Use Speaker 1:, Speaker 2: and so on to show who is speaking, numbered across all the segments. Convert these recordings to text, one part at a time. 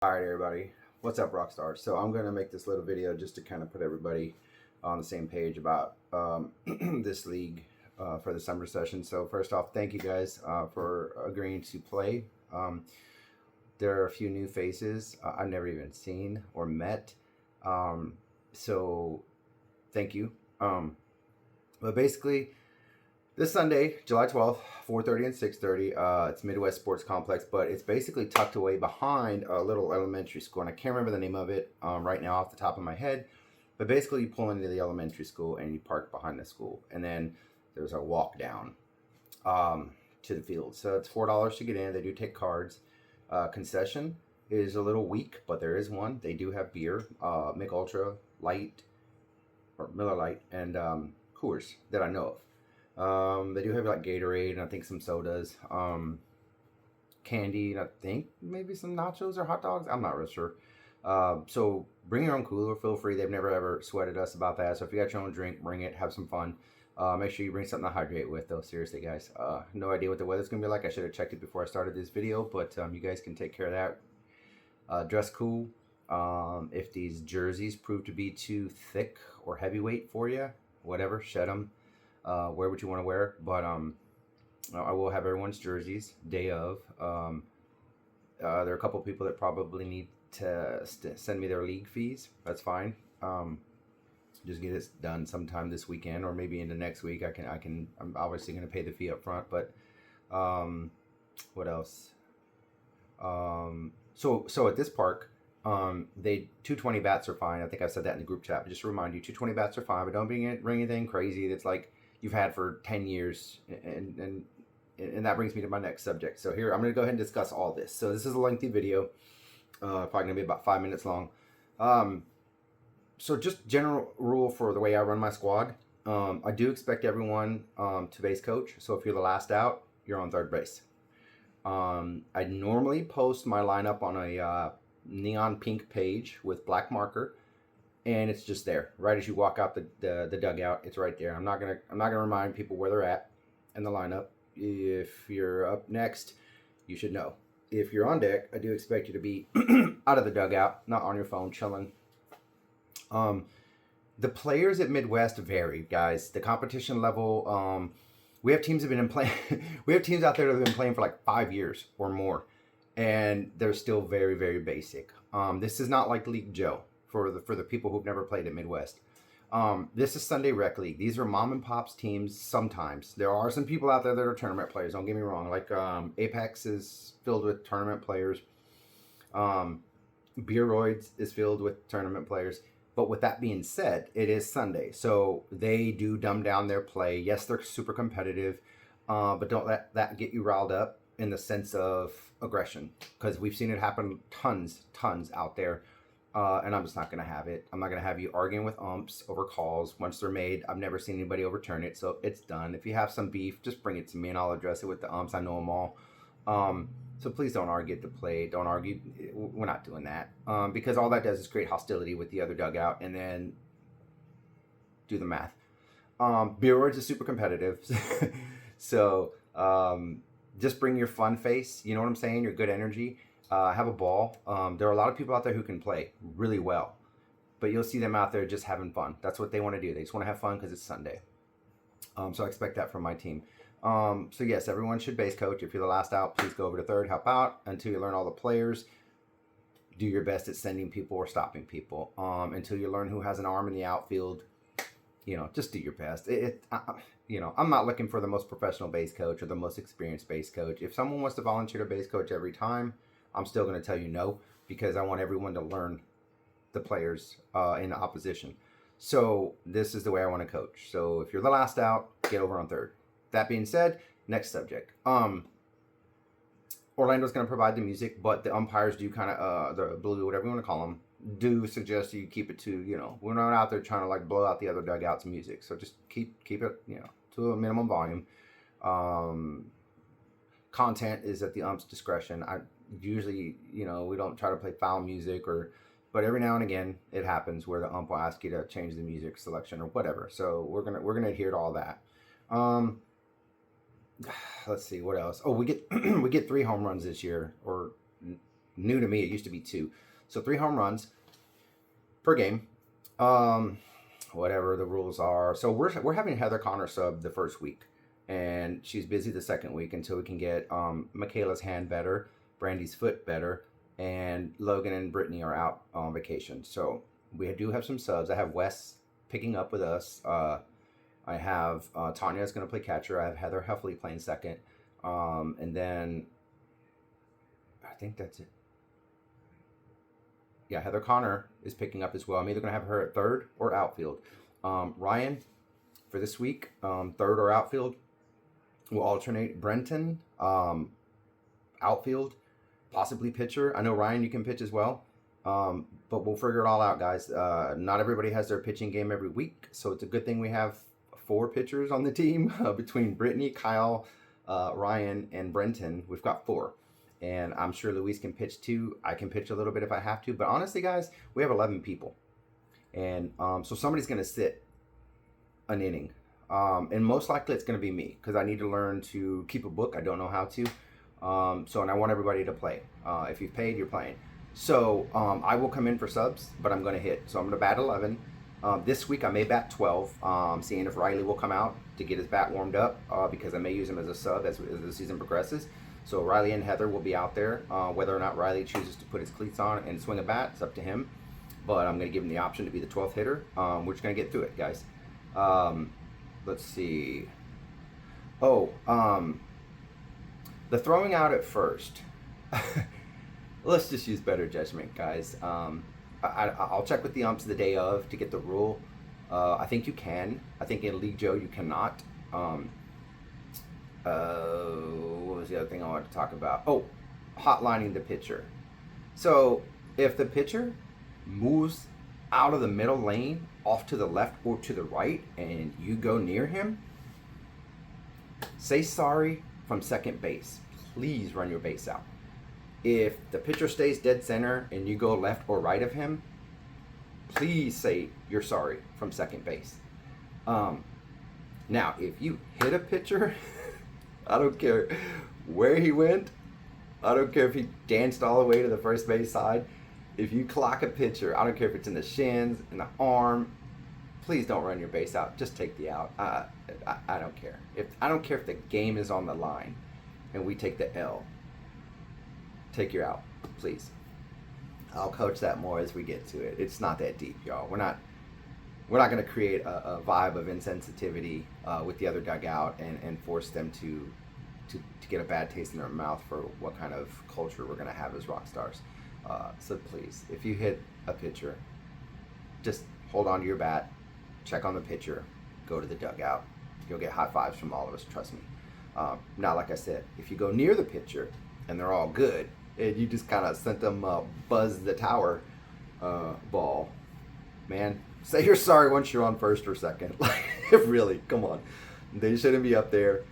Speaker 1: All right, everybody. What's up, Rockstars? So I'm going to make this little video just to kind of put everybody on the same page about this league for the summer session. So first off, thank you guys for agreeing to play. There are a few new faces I've never even seen or met. So thank you. But basically, this Sunday, July 12th, 4:30 and 6:30, it's Midwest Sports Complex, but it's basically tucked away behind a little elementary school, and I can't remember the name of it right now off the top of my head, but basically you pull into the elementary school and you park behind the school, and then there's a walk down to the field. So it's $4 to get in. They do take cards. Concession is a little weak, but there is one. They do have beer, Mick Ultra, Light, or Miller Light, and Coors that I know of. They do have like Gatorade and I think some sodas, candy, and I think maybe some nachos or hot dogs. I'm not real sure. So bring your own cooler, feel free. They've never ever sweated us about that. So if you got your own drink, bring it, have some fun. Make sure you bring something to hydrate with though. Seriously, guys. No idea what the weather's gonna be like. I should have checked it before I started this video, but you guys can take care of that. Dress cool. If these jerseys prove to be too thick or heavyweight for you, whatever, shed them. Wear what you want to wear, but I will have everyone's jerseys day of. There are a couple people that probably need to send me their league fees. That's fine. Just get it done sometime this weekend or maybe into next week. I'm obviously going to pay the fee up front, but what else? So at this park, they 220 bats are fine. I think I said that in the group chat, but just to remind you, 220 bats are fine, but don't bring anything crazy that's like you've had for 10 years. And that brings me to my next subject. So here, I'm going to go ahead and discuss all this. So this is a lengthy video, probably going to be about 5 minutes long. So just general rule for the way I run my squad. I do expect everyone to base coach. So if you're the last out, you're on third base. I normally post my lineup on a neon pink page with black marker, and it's just there right as you walk out the dugout. It's right there. I'm not gonna remind people where they're at in the lineup. If you're up next, you should know. If you're on deck, I do expect you to be out of the dugout, not on your phone chilling. The players at Midwest vary, guys. The competition level. We have teams that have been playing. We have teams out there that have been playing for like 5 years or more, and they're still very, very basic. This is not like League Joe for the people who've never played at Midwest. This is Sunday Rec League. These are mom and pops teams. Sometimes there are some people out there that are tournament players. Don't get me wrong. Like Apex is filled with tournament players. Beeroids is filled with tournament players. But with that being said, it is Sunday, so they do dumb down their play. Yes, they're super competitive, but don't let that get you riled up in the sense of aggression, because we've seen it happen tons out there, and I'm just not going to have it. I'm not going to have you arguing with umps over calls. Once they're made, I've never seen anybody overturn it, so it's done. If you have some beef, just bring it to me, and I'll address it with the umps. I know them all. So please don't argue at the plate. Don't argue. We're not doing that because all that does is create hostility with the other dugout, and then do the math. Beerwords is super competitive, so just bring your fun face. You know what I'm saying? Your good energy. Have a ball. There are a lot of people out there who can play really well, but you'll see them out there just having fun. That's what they want to do. They just want to have fun because it's Sunday. So I expect that from my team. So yes, everyone should base coach. If you're the last out, please go over to third, help out until you learn all the players. Do your best at sending people or stopping people until you learn who has an arm in the outfield. You know, just do your best. You know, I'm not looking for the most professional base coach or the most experienced base coach. If someone wants to volunteer to base coach every time, I'm still going to tell you no, because I want everyone to learn the players in the opposition. So this is the way I want to coach. So if you're the last out, get over on third. That being said, next subject. Orlando's going to provide the music, but the umpires do kind of, the blue, whatever you want to call them, do suggest you keep it to, you know, we're not out there trying to like blow out the other dugout's music. So just keep it, you know, to a minimum volume. Content is at the ump's discretion. I usually, you know, we don't try to play foul music but every now and again it happens where the ump will ask you to change the music selection or whatever. So we're gonna adhere to all that. Let's see what else. Oh, we get we get 3 home runs this year, or new to me. It used to be 2. So 3 home runs per game. Whatever the rules are. So we're having Heather Connor sub the first week, and she's busy the second week until we can get Michaela's hand better, Brandy's foot better, and Logan and Brittany are out on vacation. So we do have some subs. I have Wes picking up with us. I have Tanya's going to play catcher. I have Heather Heffley playing second. And then I think that's it. Yeah, Heather Connor is picking up as well. I'm either going to have her at third or outfield. Ryan, for this week, third or outfield. We'll alternate. Brenton, outfield, possibly pitcher. I know, Ryan, you can pitch as well. But we'll figure it all out, guys. Not everybody has their pitching game every week, so it's a good thing we have 4 pitchers on the team. Between Brittany, Kyle, Ryan, and Brenton, we've got 4. And I'm sure Luis can pitch too. I can pitch a little bit if I have to. But honestly, guys, we have 11 people. And so somebody's going to sit an inning. And most likely it's going to be me, because I need to learn to keep a book. I don't know how to. And I want everybody to play. If you've paid, you're playing. So I will come in for subs, but I'm going to hit. So I'm going to bat 11. This week I may bat 12, seeing if Riley will come out to get his bat warmed up, because I may use him as a sub as the season progresses. So Riley and Heather will be out there. Whether or not Riley chooses to put his cleats on and swing a bat, it's up to him. But I'm going to give him the option to be the 12th hitter. We're just going to get through it, guys. Let's see. The throwing out at first. Let's just use better judgment, guys. I'll check with the umps the day of to get the rule. I think you can. I think in League Joe you cannot. What was the other thing I wanted to talk about? Hotlining the pitcher. So if the pitcher moves out of the middle lane off to the left or to the right and you go near him, say sorry from second base. Please run your base out. If the pitcher stays dead center and you go left or right of him, please say you're sorry from second base. Now, if you hit a pitcher, I don't care where he went. I don't care if he danced all the way to the first base side. If you clock a pitcher, I don't care if it's in the shins, in the arm, please don't run your base out. Just take the out. I don't care. I don't care if the game is on the line and we take the L. Take your out, please. I'll coach that more as we get to it. It's not that deep, y'all. We're not going to create a vibe of insensitivity with the other dugout and force them to get a bad taste in their mouth for what kind of culture we're going to have as Rockstars. So please, if you hit a pitcher, just hold on to your bat, check on the pitcher, go to the dugout. You'll get high fives from all of us, trust me. Now, like I said, if you go near the pitcher and they're all good, and you just kind of sent them buzz the tower ball, man, say you're sorry once you're on first or second. Like, really, come on. They shouldn't be up there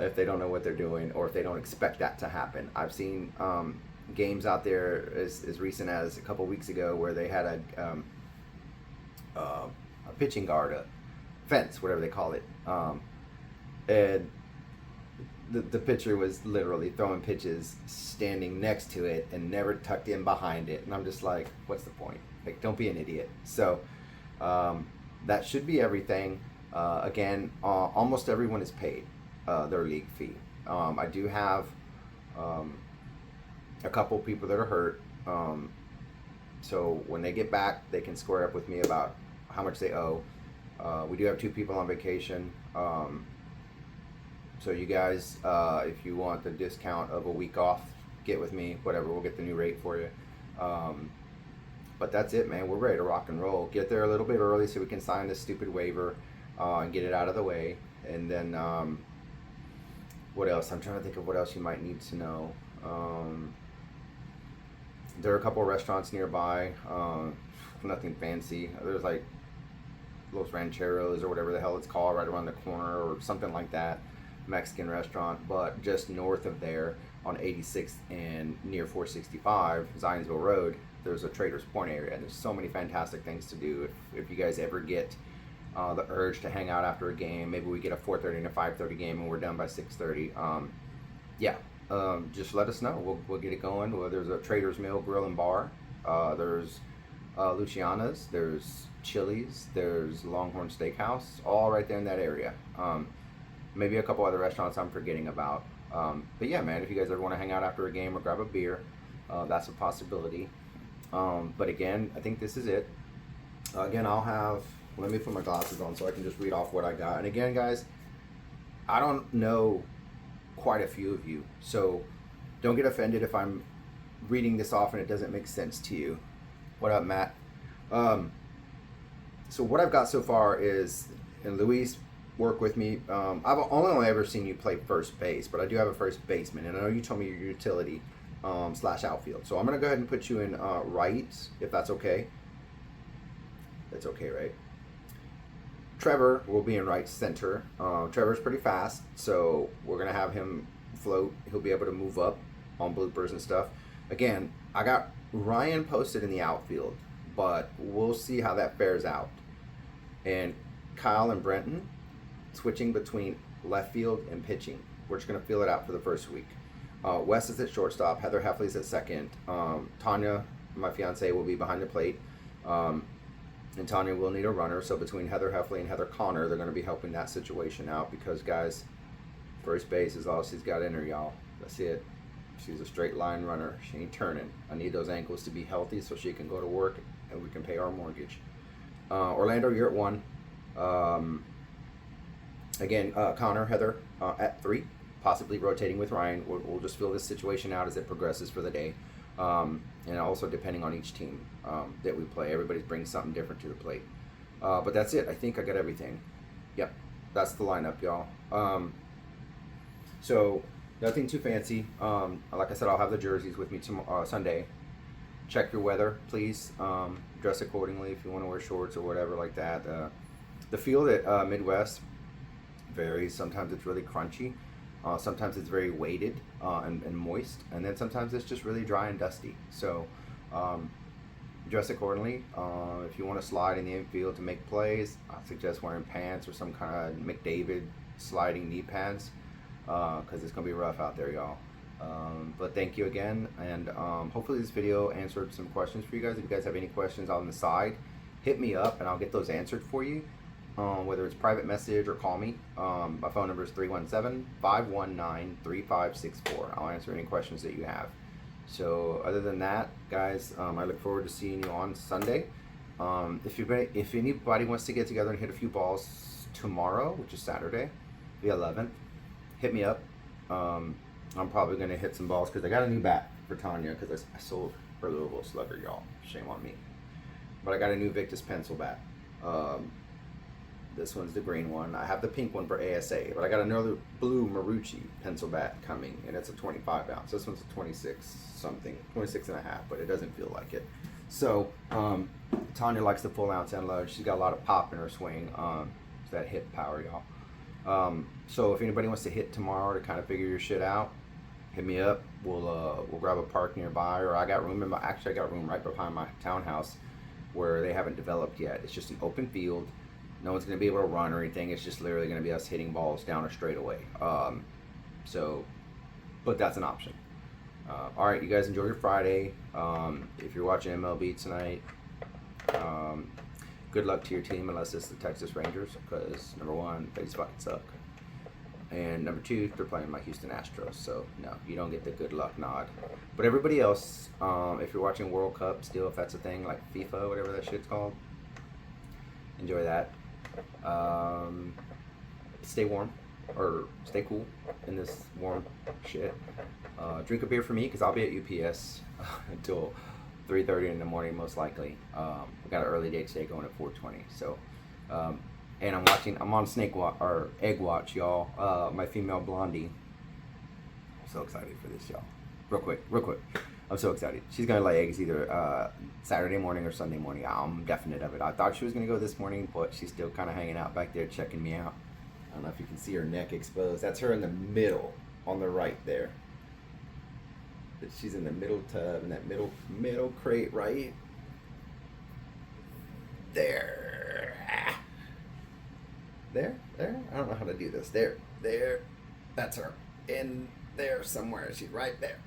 Speaker 1: if they don't know what they're doing or if they don't expect that to happen. I've seen games out there as recent as a couple weeks ago where they had a pitching guard, a fence, whatever they call it, and the pitcher was literally throwing pitches standing next to it and never tucked in behind it. And I'm just like, what's the point? Like, don't be an idiot. So that should be everything. Again, almost everyone is paid their league fee. I do have a couple people that are hurt. So when they get back, they can square up with me about how much they owe. We do have 2 people on vacation. So you guys, if you want the discount of a week off, get with me, whatever, we'll get the new rate for you. But that's it, man. We're ready to rock and roll. Get there a little bit early so we can sign this stupid waiver and get it out of the way. And then what else? I'm trying to think of what else you might need to know. There are a couple of restaurants nearby. Nothing fancy. There's like Los Rancheros or whatever the hell it's called right around the corner or something like that. Mexican restaurant, but just north of there on 86th and near 465 Zionsville Road, there's a Traders Point area, and there's so many fantastic things to do. If you guys ever get the urge to hang out after a game, maybe we get a 4:30 and a 5:30 game and we're done by 6:30. Yeah, just let us know. We'll get it going. Well, there's a Trader's Mill Grill and Bar. There's Luciana's. There's Chili's. There's Longhorn Steakhouse. All right there in that area. Maybe a couple other restaurants I'm forgetting about. But yeah, man, if you guys ever want to hang out after a game or grab a beer, that's a possibility. But again, I think this is it. Again, I'll have, let me put my glasses on so I can just read off what I got. And again, guys, I don't know quite a few of you, so don't get offended if I'm reading this off and it doesn't make sense to you. What up, Matt? So what I've got so far is, and Luis, work with me. I've only ever seen you play first base, but I do have a first baseman, and I know you told me your utility slash outfield. So I'm gonna go ahead and put you in right, if that's okay. That's okay, right? Trevor will be in right center. Trevor's pretty fast, so we're gonna have him float. He'll be able to move up on bloopers and stuff. Again, I got Ryan posted in the outfield, but we'll see how that fares out. And Kyle and Brenton switching between left field and pitching. We're just gonna feel it out for the first week. Wes is at shortstop. Heather Heffley's at second. Tanya, my fiance, will be behind the plate. And Tanya will need a runner, so between Heather Heffley and Heather Connor, they're going to be helping that situation out because, guys, first base is all she's got in her, y'all. That's it. She's a straight line runner. She ain't turning. I need those ankles to be healthy so she can go to work and we can pay our mortgage. Orlando, you're at 1. Again, Connor, Heather at 3, possibly rotating with Ryan. We'll just feel this situation out as it progresses for the day. And also depending on each team that we play, everybody brings something different to the plate. But that's it. I think I got everything. Yep, that's the lineup, y'all. So nothing too fancy. Like I said, I'll have the jerseys with me tomorrow, Sunday. Check your weather, please. Dress accordingly if you want to wear shorts or whatever like that. The field at Midwest varies. Sometimes it's really crunchy. Sometimes it's very weighted and moist, and then sometimes it's just really dry and dusty. So dress accordingly. If you want to slide in the infield to make plays, I suggest wearing pants or some kind of McDavid sliding knee pads because it's going to be rough out there, y'all. But thank you again, and hopefully this video answered some questions for you guys. If you guys have any questions on the side, hit me up and I'll get those answered for you. Whether it's private message or call me. My phone number is 317-519-3564. I'll answer any questions that you have. So other than that, guys, I look forward to seeing you on Sunday. If anybody wants to get together and hit a few balls tomorrow, which is Saturday, the 11th, hit me up. I'm probably going to hit some balls because I got a new bat for Tanya because I sold her Louisville Slugger, y'all. Shame on me. But I got a new Victus pencil bat. This one's the green one. I have the pink one for ASA, but I got another blue Marucci pencil bat coming, and it's a 25 ounce. This one's a 26 something, 26 and a half, but it doesn't feel like it. So Tanya likes the full ounce analog. She's got a lot of pop in her swing. It's that hip power, y'all. So if anybody wants to hit tomorrow to kind of figure your shit out, hit me up. We'll grab a park nearby, or I got room I got room right behind my townhouse where they haven't developed yet. It's just an open field. No one's going to be able to run or anything. It's just literally going to be us hitting balls down a straightaway. But that's an option. All right, you guys enjoy your Friday. If you're watching MLB tonight, good luck to your team unless it's the Texas Rangers because, number one, they just fucking suck. And number two, they're playing my Houston Astros. So, no, you don't get the good luck nod. But everybody else, if you're watching World Cup still, if that's a thing, like FIFA, whatever that shit's called, enjoy that. Stay warm or stay cool in this warm shit. Drink a beer for me because I'll be at UPS until 3:30 in the morning most likely. We got an early day today going at 4:20. So and I'm on egg watch, y'all. My female blondie, I'm so excited for this, y'all. Real quick, I'm so excited. She's gonna lay eggs either Saturday morning or Sunday morning. I'm definite of it. I thought she was gonna go this morning, but she's still kind of hanging out back there checking me out. I don't know if you can see her neck exposed. That's her in the middle, on the right there. But she's in the middle tub, in that middle crate right there. There. I don't know how to do this. There. That's her. In there somewhere. She's right there.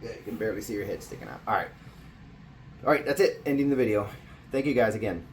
Speaker 1: Yeah, you can barely see your head sticking out. All right. All right, that's it. Ending the video. Thank you guys again.